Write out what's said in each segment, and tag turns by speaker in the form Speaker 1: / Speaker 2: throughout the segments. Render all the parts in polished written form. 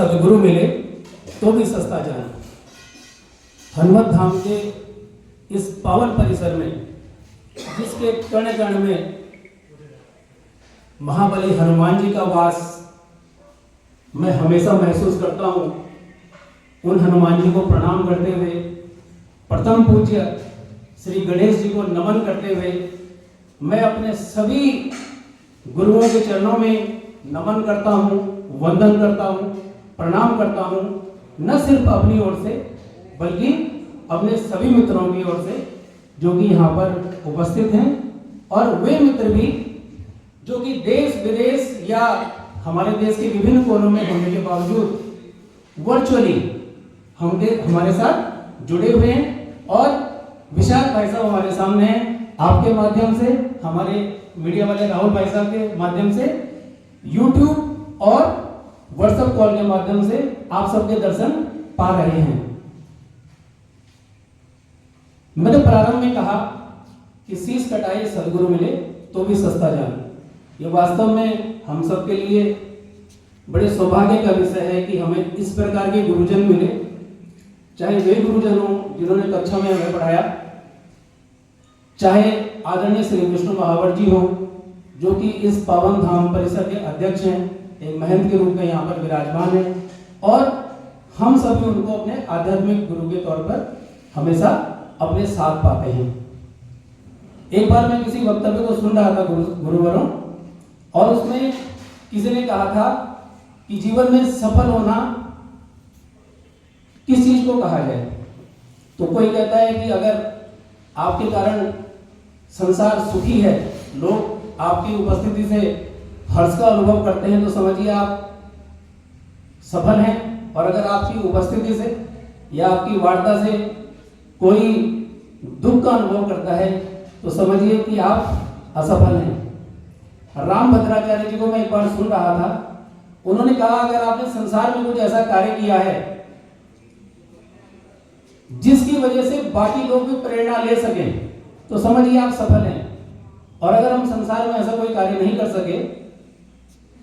Speaker 1: सदगुरु मिले तो भी सस्ता जान। हनुमत धाम के इस पावन परिसर में, जिसके कण कण में महाबली हनुमान जी का वास मैं हमेशा महसूस करता हूँ, उन हनुमान जी को प्रणाम करते हुए, प्रथम पूज्य श्री गणेश जी को नमन करते हुए, मैं अपने सभी गुरुओं के चरणों में नमन करता हूँ, वंदन करता हूँ, प्रणाम करता हूँ, न सिर्फ अपनी ओर से बल्कि अपने सभी मित्रों की ओर से जो कि यहाँ पर उपस्थित हैं, और वे मित्र भी जो कि देश विदेश या हमारे देश के विभिन्न कोनों में होने के बावजूद वर्चुअली हमारे साथ जुड़े हुए हैं। और विशाल भाई साहब हमारे सामने हैं, आपके माध्यम से, हमारे मीडिया वाले राहुल भाई साहब के माध्यम से, यूट्यूब और व्हाट्सएप कॉल के माध्यम से आप सबके दर्शन पा रहे हैं। मैंने प्रारंभ में कहा कि शीश कटाए सदगुरु मिले तो भी सस्ता जान। ये वास्तव में हम सबके लिए बड़े सौभाग्य का विषय है कि हमें इस प्रकार के गुरुजन मिले, चाहे वे गुरुजन हो जिन्होंने कक्षा में हमें पढ़ाया, चाहे आदरणीय श्री विष्णु महावर जी हो जो कि इस पावन धाम परिसर के अध्यक्ष हैं, एक महंत के रूप में यहाँ पर विराजमान है, और हम सभी उनको अपने आध्यात्मिक गुरु के तौर पर हमेशा अपने साथ पाते हैं। एक बार मैं किसी वक्तव्य को सुन रहा था गुरुवरों, और उसमें किसी ने कहा था कि जीवन में सफल होना किस चीज को कहा जाए। तो कोई कहता है कि अगर आपके कारण संसार सुखी है, लोग आपकी उपस्थिति से हर्ष का अनुभव करते हैं, तो समझिए आप सफल हैं। और अगर आपकी उपस्थिति से या आपकी वार्ता से कोई दुख का अनुभव करता है तो समझिए कि आप असफल हैं। राम भद्राचार्य जी को मैं एक बार सुन रहा था, उन्होंने कहा अगर आपने संसार में कुछ ऐसा कार्य किया है जिसकी वजह से बाकी लोग भी प्रेरणा ले सके तो समझिए आप सफल हैं। और अगर हम संसार में ऐसा कोई कार्य नहीं कर सके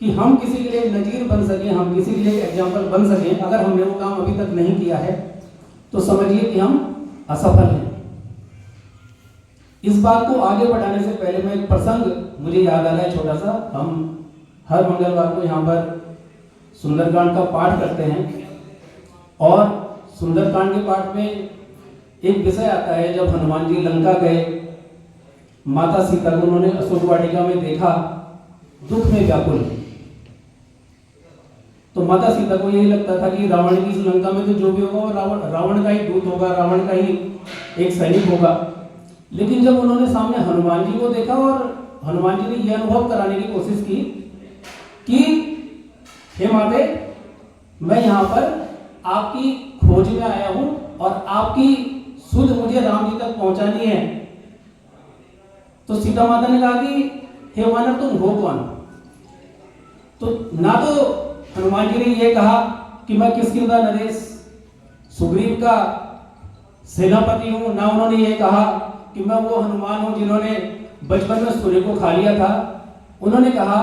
Speaker 1: कि हम किसी के लिए नजीर बन सके, हम किसी के लिए एग्जाम्पल बन सके, अगर हमने वो काम अभी तक नहीं किया है तो समझिए कि हम असफल हैं। इस बात को आगे बढ़ाने से पहले मैं एक प्रसंग मुझे याद आ रहा है छोटा सा। हम हर मंगलवार को यहाँ पर सुंदरकांड का पाठ करते हैं, और सुंदरकांड के पाठ में एक विषय आता है जब हनुमान जी लंका गए, माता सीता को उन्होंने अशोक वाटिका में देखा दुख में व्याकुल। तो माता सीता को यही लगता था कि रावण की इस लंका में तो जो भी होगा वो रावण का ही दूत होगा, रावण का ही एक सैनिक होगा। लेकिन जब उन्होंने सामने हनुमान जी को देखा और हनुमान जी ने यह अनुभव कराने की कोशिश की कि हे माते, मैं यहाँ पर आपकी खोज में आया हूं और आपकी सुध मुझे राम जी तक पहुंचानी है। तो सीता माता ने कहा कि हे वानर तुम हो कौन? तो ना तो हनुमान जी ने यह कहा कि मैं किष्किंधा नरेश सुग्रीव का सेनापति हूं, ना उन्होंने ये कहा कि मैं वो हनुमान हूं जिन्होंने बचपन में सूर्य को खा लिया था। उन्होंने कहा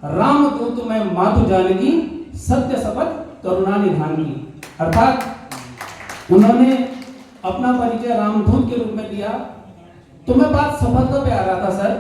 Speaker 1: राम दूत मैं मातु जानकी, सत्य शपथ करुणा निधान की। अर्थात उन्होंने अपना परिचय रामदूत के रूप में दिया। तो मैं बात सफलता पे आ रहा था सर